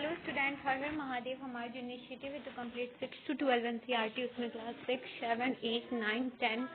Hello student, हर हर महादेव। हमारा जो initiative है टू कंप्लीट 6 to 12 NCERT, उसमें क्लास 6, 7, 8, 9, 10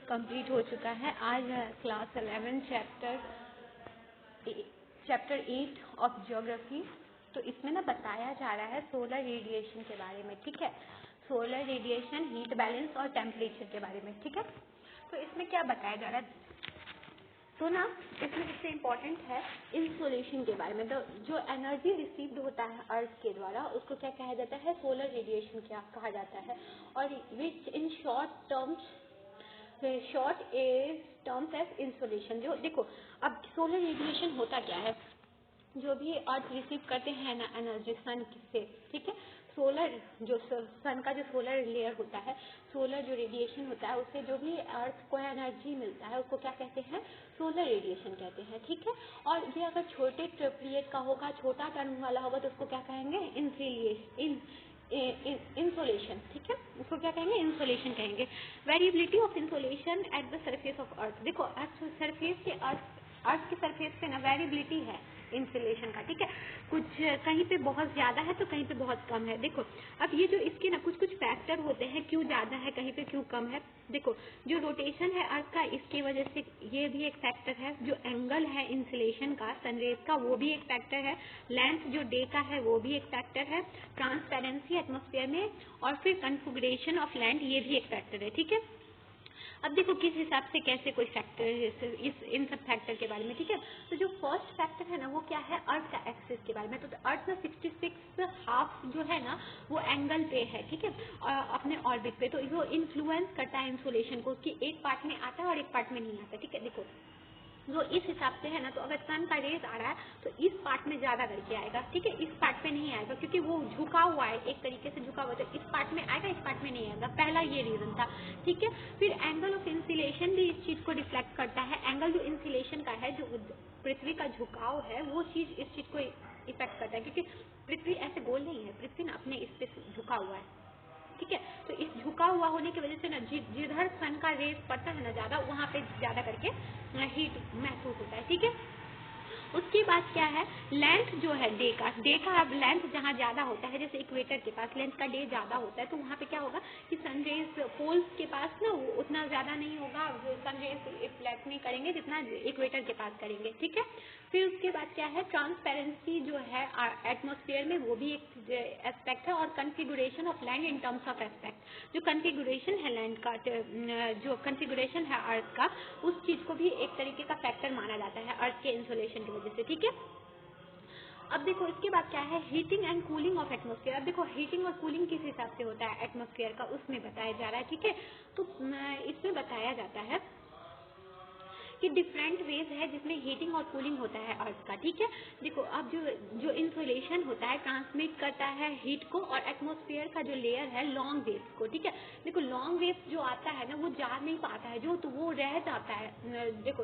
कंप्लीट हो चुका है। आज है क्लास 11 चैप्टर 8 ऑफ ज्योग्राफी। तो इसमें ना बताया जा रहा है सोलर रेडिएशन के बारे में, ठीक है। सोलर रेडिएशन, हीट बैलेंस और टेम्परेचर के बारे में, ठीक है। तो इसमें क्या बताया जा रहा है, तो ना इसमें सबसे इम्पोर्टेंट है इंसोलेशन के बारे में। तो जो एनर्जी रिसीव्ड होता है अर्थ के द्वारा, उसको क्या कहा जाता है, सोलर रेडिएशन क्या कहा जाता है। और which in short terms as insolation. जो देखो, अब सोलर रेडिएशन होता क्या है, जो भी अर्थ रिसीव करते हैं ना एनर्जी सन से, ठीक है। सोलर जो सन का जो सोलर लेयर होता है, सोलर जो रेडिएशन होता है, उससे जो भी अर्थ को एनर्जी मिलता है उसको क्या कहते हैं, सोलर रेडिएशन कहते हैं, ठीक है। और ये अगर छोटे पीरियड का होगा, छोटा टर्म वाला होगा, तो उसको क्या कहेंगे, इंसोलेशन, ठीक है। उसको क्या कहेंगे, इंसोलेशन कहेंगे। Variability of insolation at the surface of earth. देखो अर्थ सरफेस के अर्थ के सरफेस पे ना वेरिएबिलिटी है इंसुलेशन का, ठीक है। कुछ कहीं पे बहुत ज्यादा है तो कहीं पे बहुत कम है। देखो अब ये जो इसके ना कुछ फैक्टर होते हैं, क्यों ज्यादा है कहीं पे, क्यों कम है। देखो जो रोटेशन है अर्थ का, इसकी वजह से ये भी एक फैक्टर है। जो एंगल है इंसुलेशन का, सनरेज का, वो भी एक फैक्टर है। लेंथ जो डे का है वो भी एक फैक्टर है। ट्रांसपेरेंसी एटमॉस्फेयर में, और फिर कन्फिगरेशन ऑफ लैंड, ये भी एक फैक्टर है, ठीक है। अब देखो किस हिसाब से कैसे कोई फैक्टर इन सब फैक्टर के बारे में, ठीक है। तो जो फर्स्ट फैक्टर है ना, वो क्या है, अर्थ का एक्सिस के बारे में। तो अर्थ में 66 हाफ जो है ना, वो एंगल पे है, ठीक है, अपने ऑर्बिट पे। तो वो इन्फ्लुएंस करता है इंसुलेशन को, कि एक पार्ट में आता है और एक पार्ट में नहीं आता, ठीक है। देखो जो इस हिसाब से है ना, तो अगर सन का रेज आ रहा है तो इस पार्ट में ज्यादा करके आएगा, ठीक है, इस पार्ट पे नहीं आएगा, क्योंकि वो झुका हुआ है, एक तरीके से झुका हुआ है। तो इस पार्ट में आएगा, इस पार्ट में नहीं आएगा। पहला ये रीजन था, ठीक है। फिर एंगल ऑफ इंसुलेशन भी इस चीज को रिफ्लेक्ट करता है। एंगल जो इंसुलेशन का है, जो पृथ्वी का झुकाव है, वो चीज इस चीज को इफेक्ट करता है, क्योंकि पृथ्वी ऐसे गोल नहीं है, पृथ्वी ना अपने इस पे झुका हुआ है, ठीक है। तो इस झुका हुआ होने की वजह से ना, जिधर सन का रेस पड़ता है ना ज्यादा, वहां पे ज्यादा करके हीट महसूस होता है, ठीक है। उसके बाद क्या है, लेंथ जो है डे का अब लेंथ जहाँ ज्यादा होता है, जैसे इक्वेटर के पास लेंथ का डे ज्यादा होता है, तो वहाँ पे क्या होगा कि सनरेज पोल्स के पास ना वो उतना ज्यादा नहीं होगा, सनरेज रिफ्लेक्ट नहीं करेंगे जितना इक्वेटर के पास करेंगे, ठीक है। फिर उसके बाद क्या है, ट्रांसपेरेंसी जो है एटमॉस्फेयर में, वो भी एक एस्पेक्ट है। और configuration of land in terms of aspect, जो कन्फिगुरेशन है लैंड का, जो कन्फिगुरेशन है अर्थ का, उस चीज को भी एक तरीके का फैक्टर माना जाता है अर्थ के इंसुलेशन की वजह से, ठीक है। अब देखो इसके बाद क्या है, heating and cooling of atmosphere. अब देखो हीटिंग और कूलिंग किस हिसाब से होता है एटमॉस्फेयर का, उसमें बताया जा रहा है, ठीक है। तो इसमें बताया जाता है कि डिफरेंट वेज है जिसमें हीटिंग और कूलिंग होता है अर्थ का, ठीक है। देखो अब जो इंसुलेशन होता है ट्रांसमिट करता है हीट को, और एटमॉस्फेयर का जो लेयर है लॉन्ग वेव्स को, ठीक है। देखो लॉन्ग वेव्स जो आता है ना, वो जा नहीं पाता है, जो तो वो रह जाता है। देखो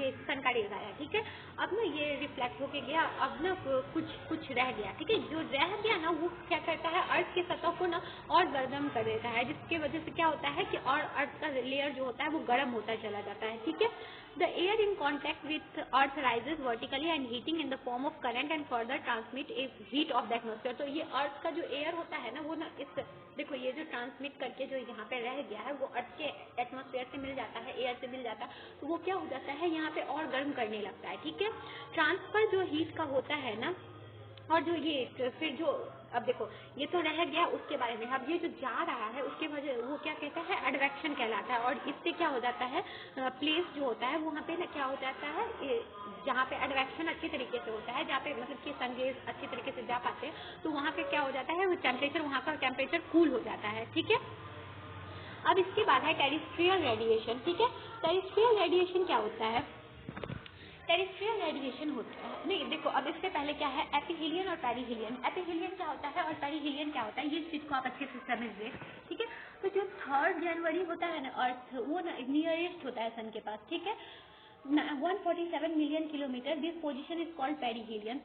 ये सन का रेज आया, ठीक है। अब ना ये रिफ्लेक्ट होके गया, अब ना कुछ रह गया, ठीक है। जो रह गया ना, वो क्या करता है, अर्थ की सतह को ना और गर्म कर देता है, जिसकी वजह से क्या होता है कि और अर्थ का लेयर जो होता है वो गर्म होता चला जाता है, ठीक है। The air in contact with earth rises vertically and heating in the form of current and further transmit A heat of the atmosphere. तो ये अर्थ का जो एयर होता है ना, वो ना इस देखो ये जो ट्रांसमिट करके जो यहाँ पे रह गया है, वो अर्थ के एटमॉस्फेयर से मिल जाता है, एयर से मिल जाता है, तो वो क्या हो जाता है, यहाँ पे और गर्म करने लगता है, ठीक है। ट्रांसफर जो हीट का होता है ना, और जो ये फिर जो, अब देखो ये तो रह गया उसके बारे में। अब ये जो जा रहा है उसके वजह, वो क्या कहता है, एडवेक्शन कहलाता है। और इससे क्या हो जाता है, प्लेस जो होता है वहाँ पे ना क्या हो जाता है, जहाँ पे एडवेक्शन अच्छी तरीके से होता है, जहाँ पे मतलब कि सनरेज अच्छी तरीके से जा पाते हैं, तो वहाँ पे क्या हो जाता है, वो टेम्परेचर, वहाँ का टेम्परेचर कूल हो जाता है, ठीक है। अब इसके बाद है टेरेस्ट्रियल रेडिएशन, ठीक है। टेरेस्ट्रियल रेडिएशन क्या होता है, टेरेस्ट्रियल रेडिएशन होता है, नहीं देखो अब इससे पहले क्या है, एपिहीलियन और पेरिहीलियन। एपिहीलियन क्या होता है और पेरिहीलियन क्या होता है, ये चीज को आप अच्छे से समझिए, ठीक है। तो जो 3 जनवरी होता है ना अर्थ, वो ना नियरेस्ट होता है सन के पास, ठीक है, 147 million kilometre. This position is called perihelion.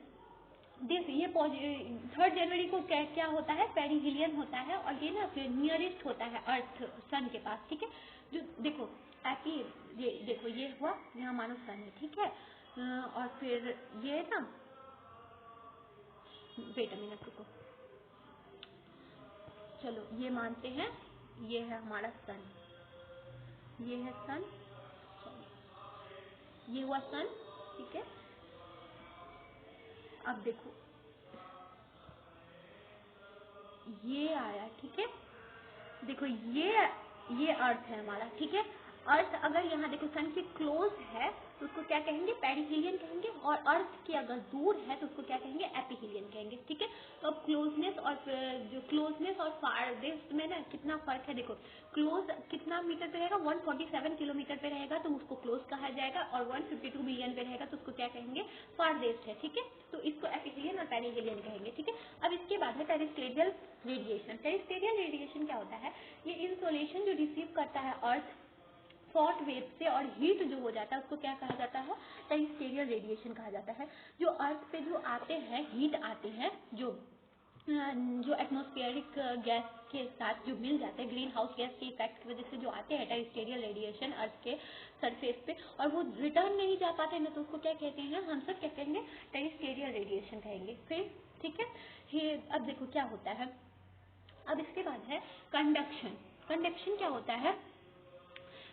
ये 3 जनवरी को क्या होता है, पेरिहीलियन होता है, और ये ना नियरेस्ट होता है अर्थ सन के पास, ठीक है। जो देखो एपी, ये देखो ये हुआ, यहाँ मानो सन है, ठीक है। और फिर ये ना वेट अ मिनट रुको, चलो ये मानते हैं, ये है हमारा सन, ये है सन, ये हुआ सन, ठीक है। अब देखो ये आया, ठीक है, देखो ये अर्थ है हमारा, ठीक है। अर्थ अगर यहाँ देखो सन के क्लोज है तो उसको क्या कहेंगे, पेरिहीलियन कहेंगे, और अर्थ के अगर दूर है तो उसको क्या कहेंगे, एपिहीलियन कहेंगे, ठीक है। तो अब क्लोजनेस और जो क्लोजनेस और फारदेस्ट में ना कितना फर्क है, देखो क्लोज कितना मीटर पे रहेगा, 147 किलोमीटर पे रहेगा तो उसको क्लोज कहा जाएगा, और 152 मिलियन पे रहेगा तो उसको क्या कहेंगे, फारदेस्ट है, ठीक है। तो इसको एपिहीलियन और पेरिहीलियन कहेंगे, ठीक है। अब इसके बाद है टेरेस्ट्रियल रेडिएशन। टेरेस्ट्रियल रेडिएशन क्या होता है, ये इंसोलेशन जो रिसीव करता है अर्थ शॉर्ट वेव से और हीट जो हो जाता है उसको क्या कहा जाता है, टेरेस्ट्रियल रेडिएशन कहा जाता है। जो अर्थ पे जो आते हैं, हीट आते हैं, जो एटमॉस्फेरिक गैस के साथ जो मिल जाते हैं, ग्रीन हाउस गैस के इफेक्ट की वजह से जो आते हैं टेरेस्ट्रियल रेडिएशन अर्थ के सरफेस पे, और वो रिटर्न नहीं जा पाते ना, तो उसको क्या कहते हैं, हम सब क्या कहेंगे, टेरेस्ट्रियल रेडिएशन कहेंगे फिर, ठीक है। ये अब देखो क्या होता है, अब इसके बाद है कंडक्शन। कंडक्शन क्या होता है,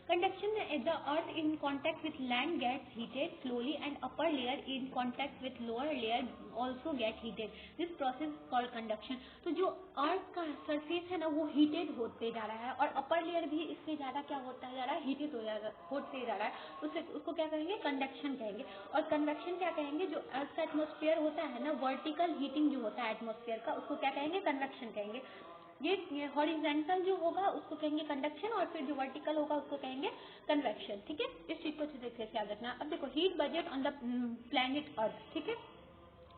conduction the earth in contact with land gets heated slowly and upper layer in contact with lower layer also get heated, this process is called conduction। तो जो अर्थ का सरफेस है ना वो हीटेड होते जा रहा है और अपर लेयर भी इससे ज़्यादा क्या होता जा रहा है, हीटेड होते जा रहा है, उसको क्या कहेंगे, कंडक्शन कहेंगे। और कन्वेक्शन क्या कहेंगे, जो अर्थ का एटमॉस्फेयर होता है ना, वर्टिकल हीटिंग जो होता है एटमॉस्फेयर का, उसको क्या कहेंगे, कन्वेक्शन कहेंगे। ये हॉरिजेंटल जो होगा उसको कहेंगे कंडक्शन, और फिर जो वर्टिकल होगा उसको कहेंगे कन्वेक्शन, ठीक है। इस चीज को अच्छे तरीके से याद रखना। अब देखो heat budget on the planet Earth, ठीक है।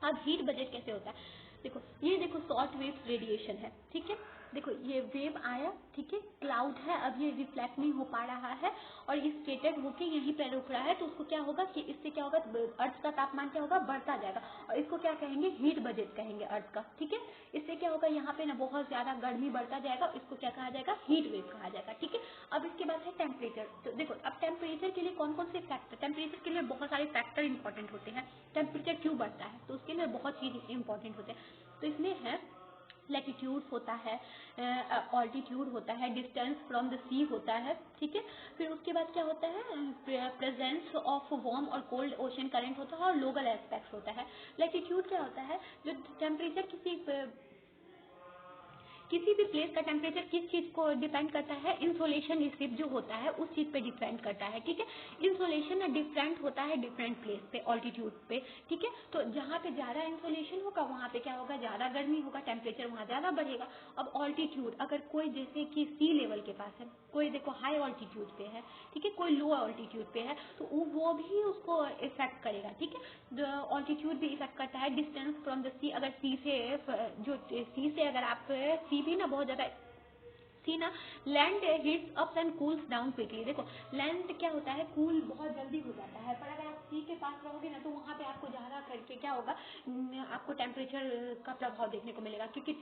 अब हीट बजट कैसे होता है, देखो ये देखो शॉर्ट वेव रेडिएशन है, ठीक है। देखो ये वेव आया, ठीक है, क्लाउड है, अब ये रिफ्लेक्ट नहीं हो पा रहा है और ये स्केटर्ड होके यहीं पे रुक रहा है, तो उसको क्या होगा कि इससे क्या होगा, अर्थ का तापमान क्या होगा, बढ़ता जाएगा, और इसको क्या कहेंगे, हीट बजट कहेंगे अर्थ का, ठीक है। इससे क्या होगा, यहाँ पे ना बहुत ज्यादा गर्मी बढ़ता जाएगा, इसको क्या कहा जाएगा, हीट वेव कहा जाएगा, ठीक है। अब इसके बाद है टेम्परेचर। तो देखो अब टेम्परेचर के लिए कौन कौन से फैक्टर, टेम्परेचर के लिए बहुत सारे फैक्टर इंपॉर्टेंट होते हैं। टेम्परेचर क्यों बढ़ता है, तो उसके लिए बहुत चीज इंपॉर्टेंट होते हैं। तो इसमें है लैटिट्यूड होता है, ऑल्टीट्यूड होता है, डिस्टेंस फ्रॉम द सी होता है, ठीक है। फिर उसके बाद क्या होता है, प्रेजेंस ऑफ वार्म और कोल्ड ओशन करंट होता है, और लोकल एस्पेक्ट होता है। लैटिट्यूड क्या होता है, जो टेम्परेचर किसी भी प्लेस का टेम्परेचर किस चीज को डिपेंड करता है, इंसोलेशन रिसीव जो होता है उस चीज पे डिपेंड करता है, ठीक है। इंसोलेशन डिफरेंट होता है डिफरेंट प्लेस पे, ऑल्टीट्यूड पे, ठीक है। तो जहाँ पे ज्यादा इंसोलेशन होगा वहाँ पे क्या होगा, ज्यादा गर्मी होगा, टेम्परेचर वहाँ ज्यादा बढ़ेगा। अब ऑल्टीट्यूड, अगर कोई जैसे कि सी लेवल के पास है, कोई देखो हाई ऑल्टीट्यूड पे है, ठीक है, कोई लो ऑल्टीट्यूड पे है, तो वो भी उसको इफेक्ट करेगा, ठीक है। ऑल्टीट्यूड भी इफेक्ट करता है। डिस्टेंस फ्रॉम द सी, अगर सी से जो सी से अगर आप सी भी ना बहुत ज्यादा, सी ना land heats up and cools down quickly. देखो लैंड क्या होता है, कूल बहुत जल्दी हो जाता है, पर अगर आप सी के पास रहोगे ना तो वहाँ पे आपको ज्यादा करके क्या होगा, आपको टेम्परेचर का प्रभाव देखने को मिलेगा, क्योंकि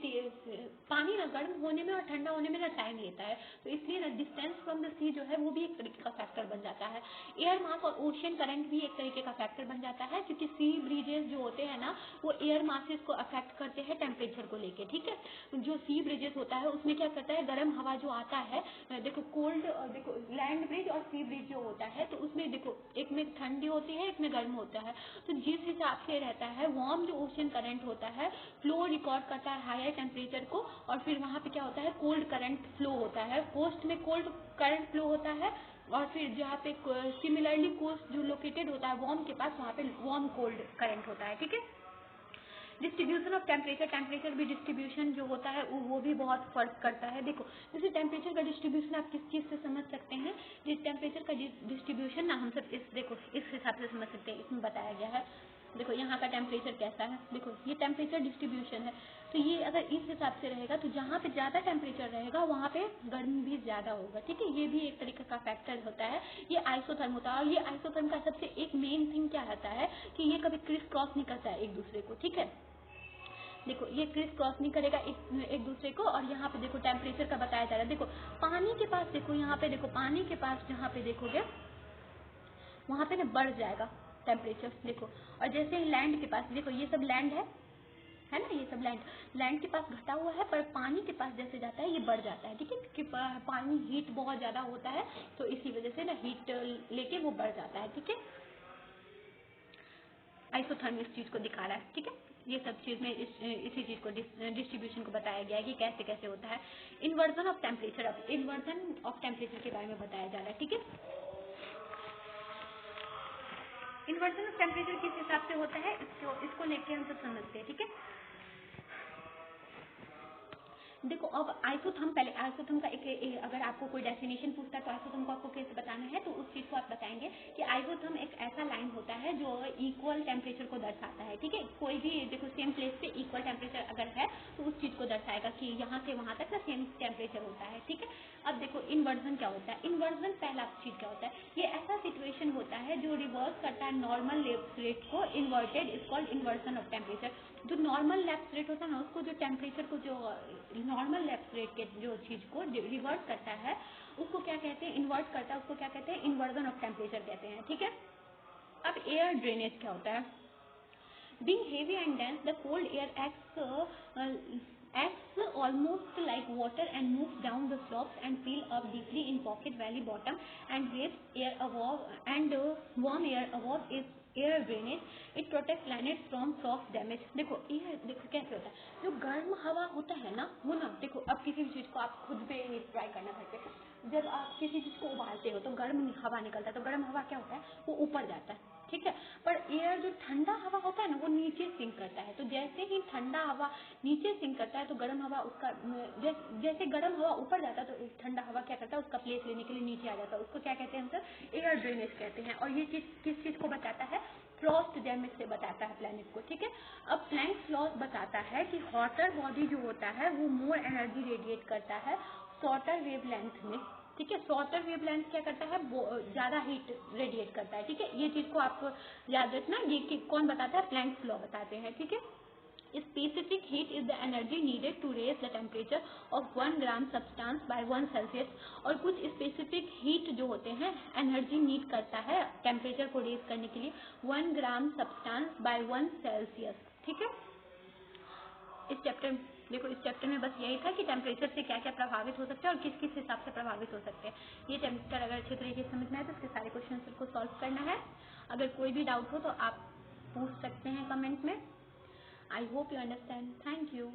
पानी ना गर्म होने में और ठंडा होने में ना टाइम लेता है, तो इसलिए ना डिस्टेंस फ्रॉम द सी जो है वो भी एक तरीके का फैक्टर बन जाता है। एयर मास और ओशियन करंट भी एक तरीके का फैक्टर बन जाता है, क्योंकि सी ब्रिजेस जो होते हैं ना वो एयर मासेस को अफेक्ट करते हैं टेम्परेचर को लेके, ठीक है। जो सी ब्रिजेस होता है उसमें क्या करता है, गर्म हवा जो आता है, देखो कोल्ड, देखो लैंड ब्रिज और सी ब्रिज जो होता है तो उसमें देखो एक में ठंडी होती है, एक में गर्म होता है, तो जिस हिसाब से रहता है वार्म जो ओशन करंट होता है फ्लो रिकॉर्ड करता है हायर टेम्परेचर को, और फिर वहाँ पे क्या होता है, कोल्ड करंट फ्लो होता है, कोस्ट में कोल्ड करंट फ्लो होता है, और फिर जहाँ पे सिमिलरली कोस्ट जो लोकेटेड होता है वार्म के पास, वहाँ पे वार्म कोल्ड करंट होता है, ठीक है। डिस्ट्रीब्यूशन ऑफ टेम्परेचर, टेम्परेचर भी डिस्ट्रीब्यूशन जो होता है वो भी बहुत फर्क करता है। देखो जैसे टेम्परेचर का डिस्ट्रीब्यूशन आप किस चीज़ से समझ सकते हैं, टेम्परेचर का डिस्ट्रीब्यूशन ना हम सब देखो इस हिसाब से समझ सकते हैं, इसमें बताया गया है। देखो यहाँ का टेम्परेचर कैसा है, देखो ये टेम्परेचर डिस्ट्रीब्यूशन है, तो ये अगर इस हिसाब से रहेगा तो जहाँ पे ज़्यादा टेम्परेचर रहेगा वहाँ पे गर्मी भी ज़्यादा होगा, ठीक है। ये भी एक तरीके का फैक्टर होता है, ये आइसोथर्म होता है। और ये आइसोथर्म का सबसे एक मेन थिंग क्या रहता है कि ये कभी क्रिस क्रॉस नहीं करता है एक दूसरे को, ठीक है। देखो ये क्रिस क्रॉस नहीं करेगा एक दूसरे को, और यहाँ पे देखो टेम्परेचर का बताया जा रहा है। देखो पानी के पास, देखो यहाँ पे देखो पानी के पास जहाँ पे देखोगे वहाँ पे ना बढ़ जाएगा टेम्परेचर, देखो। और जैसे ही लैंड के पास, देखो ये सब लैंड है, है ना, ये सब लैंड के पास घटा हुआ है, पर पानी के पास जैसे जाता है ये बढ़ जाता है, ठीक है, क्योंकि पानी हीट बहुत ज़्यादा होता है तो इसी वजह से ना हीट लेके वो बढ़ जाता है, ठीक है। आइसोथर्म इस चीज़ को दिखा रहा है, ठीक है। ये सब चीज़ में इसी चीज़ को डिस्ट्रीब्यूशन को बताया गया है कि कैसे कैसे होता है। इन्वर्जन ऑफ टेम्परेचर, अब इन्वर्जन ऑफ टेम्परेचर के बारे में बताया जा रहा है, ठीक है। इन्वर्जन ऑफ टेम्परेचर किस हिसाब से होता है इसको लेके हम सब समझते हैं, ठीक है। देखो अब आइसोथर्म, पहले आइसोथर्म का एक अगर आपको कोई डेफिनेशन पूछता है तो आइसोथर्म को आपको कैसे बताना है, तो उस चीज़ को आप बताएंगे कि आइसोथर्म एक ऐसा लाइन होता है जो इक्वल टेम्परेचर को दर्शाता है, ठीक है। कोई भी देखो सेम प्लेस पे इक्वल टेम्परेचर अगर है तो उस चीज़ को दर्शाएगा कि यहाँ से वहाँ तक ना सेम टेम्परेचर होता है, ठीक है। अब देखो इन्वर्जन क्या होता है, इन्वर्जन पहला चीज़ क्या होता है, ये ऐसा सिचुएशन होता है जो रिवर्स करता है नॉर्मल लैप्स रेट को, inverted is called inversion of temperature. जो नॉर्मल लैप्स रेट होता है ना उसको, जो टेम्परेचर को जो नॉर्मल लैप्स रेट के जो चीज़ को रिवर्ट करता है उसको क्या कहते हैं, इन्वर्ट करता है उसको क्या कहते हैं, इन्वर्जन ऑफ टेम्परेचर कहते हैं, ठीक है। अब एयर ड्रेनेज क्या होता है, being heavy and dense the cold air acts almost like water and moves down the slopes and fill up deeply in pocket valley bottom and waves air above and warm air above is air drainage. It protect planet from Frost damage. देखो ये देखो कैसे होता है, जो गर्म हवा होता है ना वो ना, देखो अब किसी भी चीज़ को आप खुद पे ट्राई करना घर पे, जब आप किसी चीज़ को उबालते हो तो गर्म हवा निकलता है, तो गर्म हवा क्या होता है वो ऊपर जाता है, ठीक है। पर एयर जो ठंडा हवा होता है ना वो नीचे सिंक करता है, तो जैसे ही ठंडा हवा नीचे सिंक करता है तो गर्म हवा उसका जैसे गर्म हवा ऊपर जाता है तो ठंडा हवा क्या करता है उसका प्लेस लेने के लिए नीचे आ जाता है, उसको क्या कहते हैं हम सर, एयर ड्रेनेज कहते हैं। और ये चीज़ किस चीज़ को बताता है, फ्रॉस्ट डैमेज से बताता है प्लैनेट को, ठीक है। अब प्लैंक्स लॉ बताता है कि हॉटर बॉडी जो होता है वो मोर एनर्जी रेडिएट करता है शॉर्टर वेवलेंथ में, ठीक है। शॉर्टर वेवलेंथ क्या करता है, ज़्यादा हीट रेडिएट करता है, ठीक है। ये चीज़ को आप याद रखना, ये कौन बताता है, प्लैंक्स लॉ बताते हैं, ठीक है। Specific heat is the energy needed to raise the temperature of 1 gram substance by 1 Celsius। और कुछ स्पेसिफिक हीट जो होते हैं एनर्जी नीड करता है टेम्परेचर को रेज करने के लिए 1 ग्राम सब्सटेंस बाय 1 सेल्सियस, ठीक है। इस चैप्टर देखो, इस चैप्टर में बस यही था कि टेम्परेचर से क्या क्या प्रभावित हो सकते हैं और किस किस हिसाब से प्रभावित हो सकते हैं। ये चैप्टर अगर अच्छे तरीके से समझ में आए तो इसके सारे क्वेश्चन को सॉल्व करना है। अगर कोई भी डाउट हो तो आप पूछ सकते हैं कमेंट में। I hope you understand. Thank you.